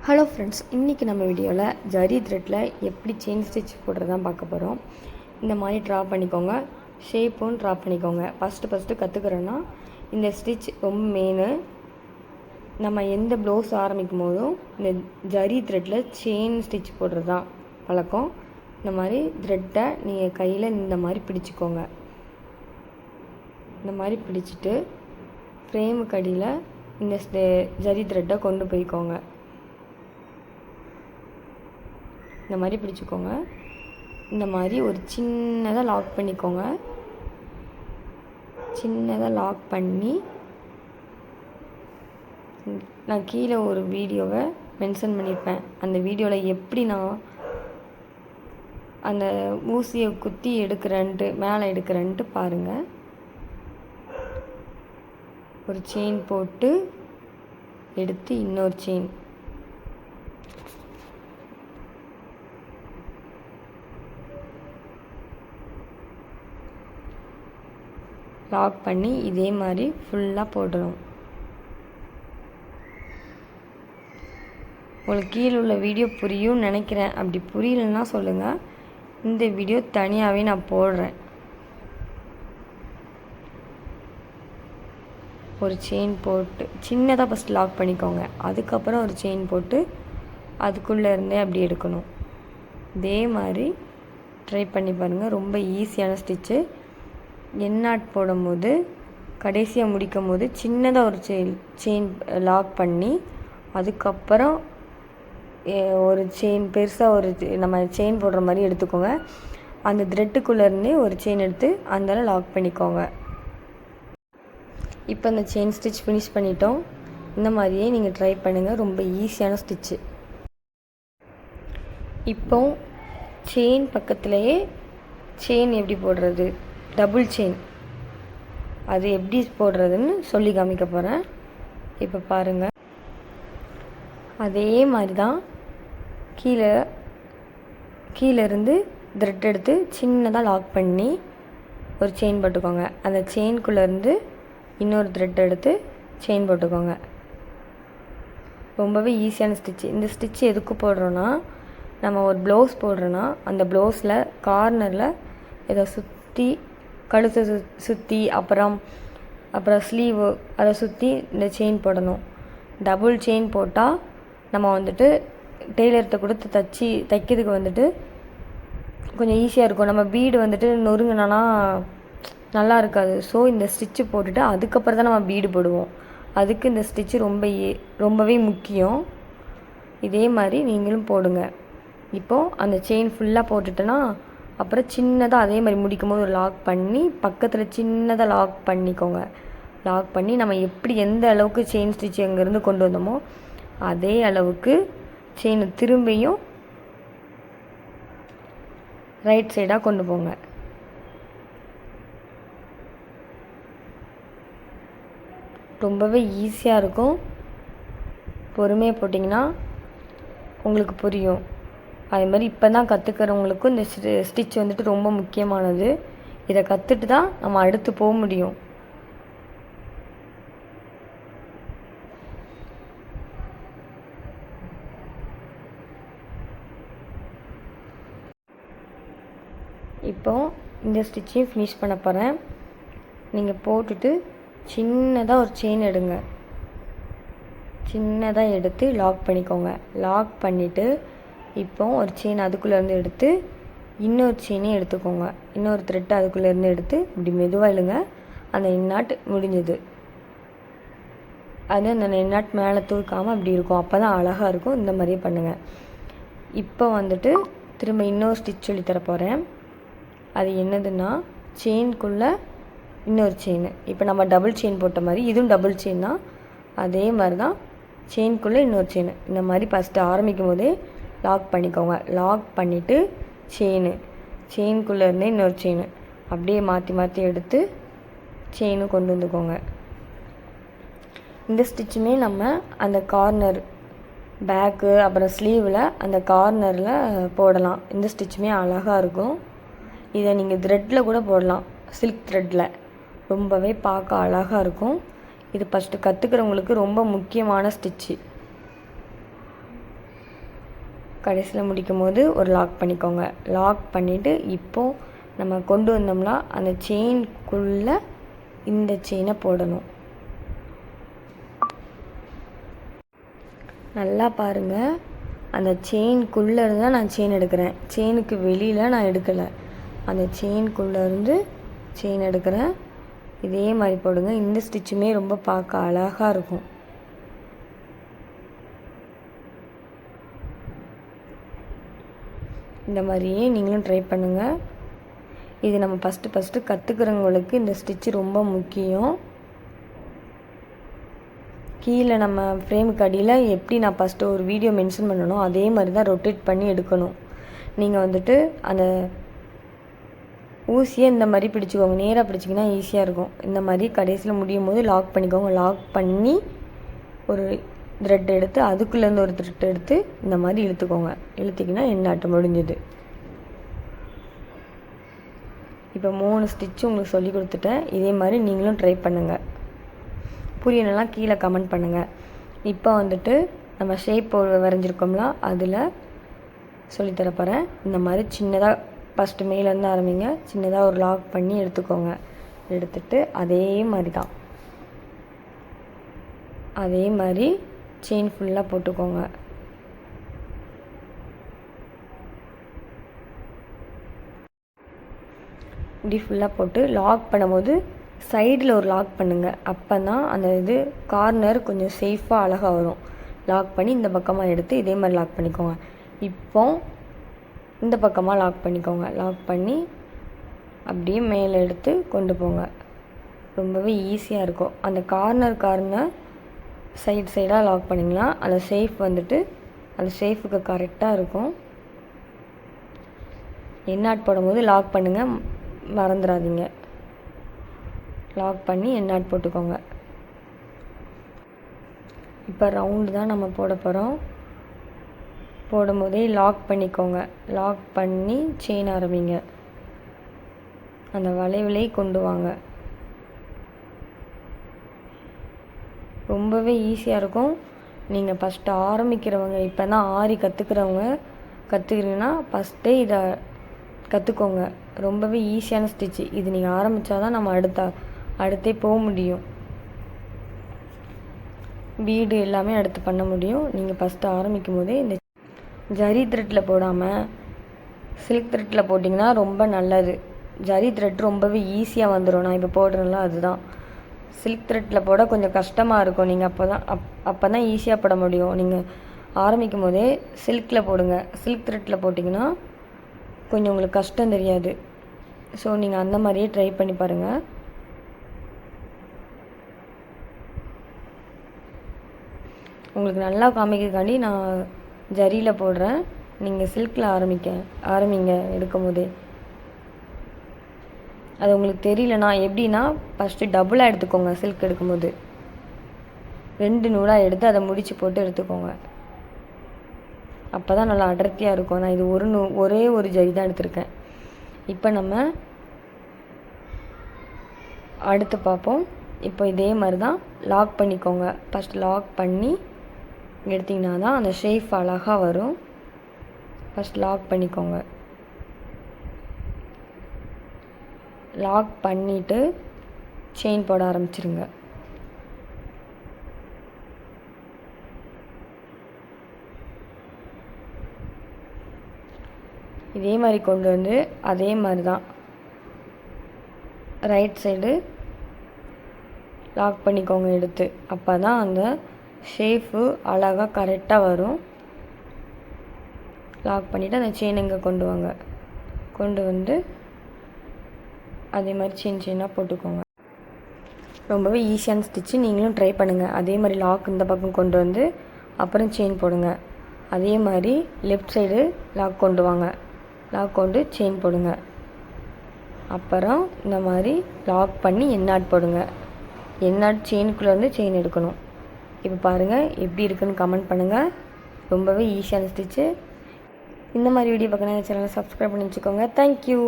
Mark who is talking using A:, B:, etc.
A: Hello friends, இன்றைக்கி நம்ம வீடியோவில் ஜரி த்ரெட்டில் எப்படி செயின் ஸ்டிச் போடுறதான் பார்க்க போகிறோம். இந்த மாதிரி ட்ரா பண்ணிக்கோங்க, ஷேப்பும் ட்ரா பண்ணிக்கோங்க. ஃபஸ்ட்டு கற்றுக்கிறோன்னா இந்த ஸ்டிச் ரொம்ப மெயினு. நம்ம எந்த ப்ளவுஸ் ஆரம்பிக்கும் போதும் இந்த ஜரி த்ரெட்டில் செயின் ஸ்டிச் போடுறது தான் பழக்கம். இந்த மாதிரி த்ரெட்டை நீங்கள் கையில் இந்த மாதிரி பிடிச்சிக்கோங்க. இந்த மாதிரி பிடிச்சிட்டு ஃப்ரேமுக்கு அடியில் இந்த ஜரி த்ரெட்டை கொண்டு போய்க்கோங்க. இந்த மாதிரி பிடிச்சிக்கோங்க. இந்த மாதிரி ஒரு சின்னதாக லாக் பண்ணிக்கோங்க. சின்னதாக லாக் பண்ணி நான் கீழே ஒரு வீடியோவை மென்ஷன் பண்ணியிருப்பேன். அந்த வீடியோவில் எப்படி நான் அந்த ஊசியை குத்தி எடுக்கிறேன்ட்டு மேலே எடுக்கிறேன்ட்டு பாருங்கள். ஒரு செயின் போட்டு எடுத்து இன்னொரு செயின் லாக் பண்ணி இதே மாதிரி ஃபுல்லாக போடணும். உங்களுக்கு கீழே உள்ள வீடியோ புரியும்னு நினைக்கிறேன். அப்படி புரியலன்னா சொல்லுங்கள், இந்த வீடியோ தனியாகவே நான் போடுறேன். ஒரு செயின் போட்டு சின்னதாக ஃபஸ்ட் லாக் பண்ணிக்கோங்க. அதுக்கப்புறம் ஒரு செயின் போட்டு அதுக்குள்ளே இருந்தே அப்படி எடுக்கணும். இதே மாதிரி ட்ரை பண்ணி பாருங்கள். ரொம்ப ஈஸியான ஸ்டிச்சு. எண்ணாட் போடும்போது கடைசியாக முடிக்கும் போது சின்னதாக ஒரு செயின் லாக் பண்ணி அதுக்கப்புறம் ஒரு செயின் பெருசாக ஒரு நம்ம செயின் போடுற மாதிரி எடுத்துக்கோங்க. அந்த த்ரெட்டுக்குள்ளேருந்தே ஒரு செயின் எடுத்து அந்த லாக் பண்ணிக்கோங்க. இப்போ அந்த செயின் ஸ்டிச் ஃபினிஷ் பண்ணிட்டோம். இந்த மாதிரியே நீங்கள் ட்ரை பண்ணுங்கள். ரொம்ப ஈஸியான ஸ்டிச்சு. இப்போ செயின் பக்கத்துலேயே செயின் எப்படி போடுறது, டபுள் செயின் அது எப்படி போடுறதுன்னு சொல்லி காமிக்க போகிறேன். இப்போ பாருங்கள். அதே மாதிரி தான் கீழேருந்து த்ரெட் எடுத்து சின்னதாக லாக் பண்ணி ஒரு செயின் போட்டுக்கோங்க. அந்த செயின்குள்ளேருந்து இன்னொரு த்ரெட் எடுத்து செயின் போட்டுக்கோங்க. ரொம்பவே ஈஸியான ஸ்டிச்சு. இந்த ஸ்டிச் எதுக்கு போடுறோன்னா, நம்ம ஒரு ப்ளவுஸ் போடுறோன்னா அந்த ப்ளவுஸில் கார்னரில் இதை சுற்றி கழுத்தை சுற்றி அப்புறம் ஸ்லீவு அதை சுற்றி இந்த செயின் போடணும். டபுள் செயின் போட்டால் நம்ம வந்துட்டு டெய்லர்கிட்ட கொடுத்து தைக்கிறதுக்கு வந்துட்டு கொஞ்சம் ஈஸியாக இருக்கும். நம்ம பீடு வந்துட்டு நொறுங்கினா நல்லா இருக்காது. ஸோ இந்த ஸ்டிச்சு போட்டுட்டு அதுக்கப்புறம் தான் நம்ம பீடு போடுவோம். அதுக்கு இந்த ஸ்டிச்சு ரொம்பவே முக்கியம். இதே மாதிரி நீங்களும் போடுங்க. இப்போது அந்த செயின் ஃபுல்லாக போட்டுட்டோன்னா அப்புறம் சின்னதாக அதே மாதிரி முடிக்கும் போது ஒரு லாக் பண்ணி பக்கத்தில் சின்னதாக லாக் பண்ணிக்கோங்க. லாக் பண்ணி நம்ம எப்படி எந்த அளவுக்கு செயின் ஸ்டிச் அங்கேருந்து கொண்டு வந்தோமோ அதே அளவுக்கு செயினை திரும்பியும் ரைட் சைடாக கொண்டு போங்க. ரொம்பவே ஈஸியாக இருக்கும். பொறுமையாக போட்டிங்கன்னா உங்களுக்கு புரியும். அதே மாதிரி இப்போ தான் கற்றுக்கிறவங்களுக்கும் இந்த ஸ்டிச் வந்துட்டு ரொம்ப முக்கியமானது. இதை கற்றுட்டு தான் நம்ம அடுத்து போக முடியும். இப்போது இந்த ஸ்டிச்சையும் ஃபினிஷ் பண்ண போகிறேன். நீங்கள் போட்டுட்டு சின்னதாக ஒரு செயின் எடுங்க. சின்னதாக எடுத்து லாக் பண்ணிக்கோங்க. லாக் பண்ணிவிட்டு இப்போ ஒரு செயின் அதுக்குள்ளேருந்து எடுத்து இன்னொரு செயினையும் எடுத்துக்கோங்க. இன்னொரு த்ரெட்டு அதுக்குள்ளேருந்து எடுத்து இப்படி மெதுவாக இழுங்க. அந்த எண்ணாட் முடிஞ்சது. அது அந்த எண்ணாட் மேலே தூக்காமல் அப்படி இருக்கும். அப்போ தான் அழகாக இருக்கும். இந்த மாதிரியே பண்ணுங்கள். இப்போ வந்துட்டு திரும்ப இன்னொரு ஸ்டிச் சொல்லி தர போகிறேன். அது என்னதுன்னா, செயின்குள்ளே இன்னொரு செயின். இப்போ நம்ம டபுள் செயின் போட்ட மாதிரி இதுவும் டபுள் செயின் தான். அதே மாதிரி தான் செயின்குள்ளே இன்னொரு செயின். இந்த மாதிரி ஃபஸ்ட்டு ஆரம்பிக்கும் போதே லாக் பண்ணிக்கோங்க. லாக் பண்ணிவிட்டு செயின்குள்ளேருந்தே இன்னொரு செயின் அப்படியே மாற்றி எடுத்து செயினும் கொண்டு வந்துக்கோங்க. இந்த ஸ்டிச்சுமே நம்ம அந்த கார்னர் பேக்கு அப்புறம் ஸ்லீவில் அந்த கார்னரில் போடலாம். இந்த ஸ்டிச்சுமே அழகாக இருக்கும். இதை நீங்கள் த்ரெட்டில் கூட போடலாம், சில்க் த்ரெட்டில். ரொம்பவே பார்க்க அழகாக இருக்கும். இது ஃபஸ்ட்டு கற்றுக்கிறவங்களுக்கு ரொம்ப முக்கியமான ஸ்டிச்சு. கடைசியில் முடிக்கும் போது ஒரு லாக் பண்ணிக்கோங்க. லாக் பண்ணிவிட்டு இப்போது நம்ம கொண்டு வந்தோம்னா அந்த செயின்குள்ளே இந்த செயினை போடணும். நல்லா பாருங்கள், அந்த செயின்குள்ளே இருந்தால் நான் செயின் எடுக்கிறேன், செயினுக்கு வெளியில் நான் எடுக்கலை. அந்த செயின்குள்ளே இருந்து செயின் எடுக்கிறேன். இதே மாதிரி போடுங்க. இந்த ஸ்டிச்சுமே ரொம்ப பார்க்க அழகாக இருக்கும். இந்த மாதிரியே நீங்களும் ட்ரை பண்ணுங்கள். இது நம்ம ஃபஸ்ட்டு கற்றுக்கிறவங்களுக்கு இந்த ஸ்டிச்சு ரொம்ப முக்கியம். கீழே நம்ம ஃப்ரேமுக்கு அடியில் எப்படி நான் ஃபஸ்ட்டு ஒரு வீடியோ மென்ஷன் பண்ணணும் அதே மாதிரி தான் ரொட்டேட் பண்ணி எடுக்கணும். நீங்கள் வந்துட்டு அந்த ஊசியை இந்த மாதிரி பிடிச்சிக்கோங்க. நேராக பிடிச்சிங்கன்னா ஈஸியாக இருக்கும். இந்த மாதிரி கடைசியில் முடியும் போது லாக் பண்ணிக்கோங்க. லாக் பண்ணி ஒரு த்ரெட் எடுத்து அதுக்குள்ளேருந்து ஒரு த்ரெட் எடுத்து இந்த மாதிரி இழுத்துக்கோங்க. இழுத்திங்கன்னா எண்ணாட்டம் முடிஞ்சுது. இப்போ 3 ஸ்டிச்சு உங்களுக்கு சொல்லி கொடுத்துட்டேன். இதே மாதிரி நீங்களும் ட்ரை பண்ணுங்கள். புரியலனா கீழே கமெண்ட் பண்ணுங்கள். இப்போ வந்துட்டு நம்ம ஷேப் வரைஞ்சிருக்கோம்ல அதில் சொல்லித்தரப்போகிறேன். இந்த மாதிரி சின்னதாக ஃபஸ்ட்டு மேலேருந்து ஆரம்பிங்க. சின்னதாக ஒரு லாக் பண்ணி எடுத்துக்கோங்க. எடுத்துட்டு அதே மாதிரி தான் அதே மாதிரி செயின் ஃபுல்லாக போட்டுக்கோங்க. இப்படி ஃபுல்லாக போட்டு லாக் பண்ணும்போது சைடில் ஒரு லாக் பண்ணுங்கள். அப்போ தான் அந்த இது கார்னர் கொஞ்சம் சேஃபாக அழகாக வரும். லாக் பண்ணி இந்த பக்கமாக எடுத்து இதே மாதிரி லாக் பண்ணிக்கோங்க. இப்போ இந்த பக்கமாக லாக் பண்ணிக்கோங்க. லாக் பண்ணி அப்படியே மேலே எடுத்து கொண்டு போங்க. ரொம்பவே ஈஸியாக இருக்கும். அந்த கார்னர் சைடாக லாக் பண்ணிங்கன்னா அந்த ஷேப் வந்துட்டு அந்த ஷேப்புக்கு கரெக்டாக இருக்கும். எண்ணாட் போடும்போது லாக் பண்ணுங்கள், மறந்துடாதீங்க. லாக் பண்ணி எண்ணாட் போட்டுக்கோங்க. இப்போ ரவுண்டு தான் நம்ம போட போகிறோம். போடும்போதே லாக் பண்ணிக்கோங்க. லாக் பண்ணி செயின் ஆரம்பிங்க. அந்த வளைவிலே கொண்டு வாங்க. ரொம்பவே ஈஸியாக இருக்கும். நீங்கள் ஃபஸ்ட்டு ஆரம்பிக்கிறவங்க, இப்போ தான் ஆரி கற்றுக்கிறீங்கன்னா ஃபஸ்ட்டே இதை கற்றுக்கோங்க. ரொம்பவே ஈஸியான ஸ்டிச்சு இது. நீங்கள் ஆரம்பித்தா தான் நம்ம அடுத்தே போக முடியும். பீடு எல்லாமே அடுத்து பண்ண முடியும். நீங்கள் ஃபஸ்ட்டு ஆரம்பிக்கும் போதே இந்த ஜரி த்ரெட்டில் போடாமல் சில்க் த்ரெட்டில் போட்டிங்கன்னா ரொம்ப நல்லது. ஜரி த்ரெட் ரொம்பவே ஈஸியாக வந்துடும். நான் இப்போ போடுறேன்ல அதுதான். சில்க் த்ரெட்டில் போட கொஞ்சம் கஷ்டமாக இருக்கும். நீங்கள் அப்போ தான் ஈஸியாக போட முடியும். நீங்கள் ஆரம்பிக்கும் போதே சில்கில் போடுங்க. சில்க் த்ரெட்டில் போட்டிங்கன்னா கொஞ்சம் உங்களுக்கு கஷ்டம் தெரியாது. ஸோ நீங்கள் அந்த மாதிரியே ட்ரை பண்ணி பாருங்கள். உங்களுக்கு நல்லா காமிக்கிறதுக்காண்டி நான் ஜரியில் போடுறேன். நீங்கள் சில்கில் ஆரம்பிங்க எடுக்கும் போதே. அது உங்களுக்கு தெரியலனா எப்படின்னா ஃபஸ்ட்டு டபுளாக எடுத்துக்கோங்க. சில்க் எடுக்கும்போது 2 நூலாக எடுத்து அதை முடிச்சு போட்டு எடுத்துக்கோங்க. அப்போ தான் நல்லா அடர்த்தியாக இருக்கும். நான் இது ஒரே ஒரு ஜரி தான் எடுத்திருக்கேன். இப்போ நம்ம அடுத்து பார்ப்போம். இப்போ இதே மாதிரி தான் லாக் பண்ணிக்கோங்க. ஃபஸ்ட்டு லாக் பண்ணி எடுத்திங்கன்னா தான் அந்த ஷேப் அழகாக வரும். ஃபஸ்ட் லாக் பண்ணிக்கோங்க. லாக் பண்ணிவிட்டு செயின் போட ஆரம்பிச்சிருங்க. இதே மாதிரி கொண்டு வந்து அதே மாதிரி தான் ரைட் சைடு லாக் பண்ணிக்கோங்க எடுத்து. அப்போ தான் அந்த ஷேப்பு அழகாக கரெக்டாக வரும். லாக் பண்ணிவிட்டு அந்த செயின் இங்கே கொண்டு வாங்க. கொண்டு வந்து அதே மாதிரி செயினாக போட்டுக்கோங்க. ரொம்பவே ஈஸியான ஸ்டிச்சு. நீங்களும் ட்ரை பண்ணுங்கள். அதே மாதிரி லாக் இந்த பக்கம் கொண்டு வந்து அப்புறம் செயின் போடுங்க. அதே மாதிரி லெஃப்ட் சைடு லாக் கொண்டு வாங்க. லாக் கொண்டு செயின் போடுங்க. அப்புறம் இந்த மாதிரி லாக் பண்ணி எண்ணாட் போடுங்க. எண்ணாட் செயினுக்குள்ளே வந்து செயின் எடுக்கணும். இப்போ பாருங்கள் எப்படி இருக்குன்னு கமெண்ட் பண்ணுங்கள். ரொம்பவே ஈஸியான ஸ்டிச்சு. இந்த மாதிரி வீடியோ பார்க்கணும் சேனலை சப்ஸ்கிரைப் பண்ணி வச்சுக்கோங்க. தேங்க்யூ.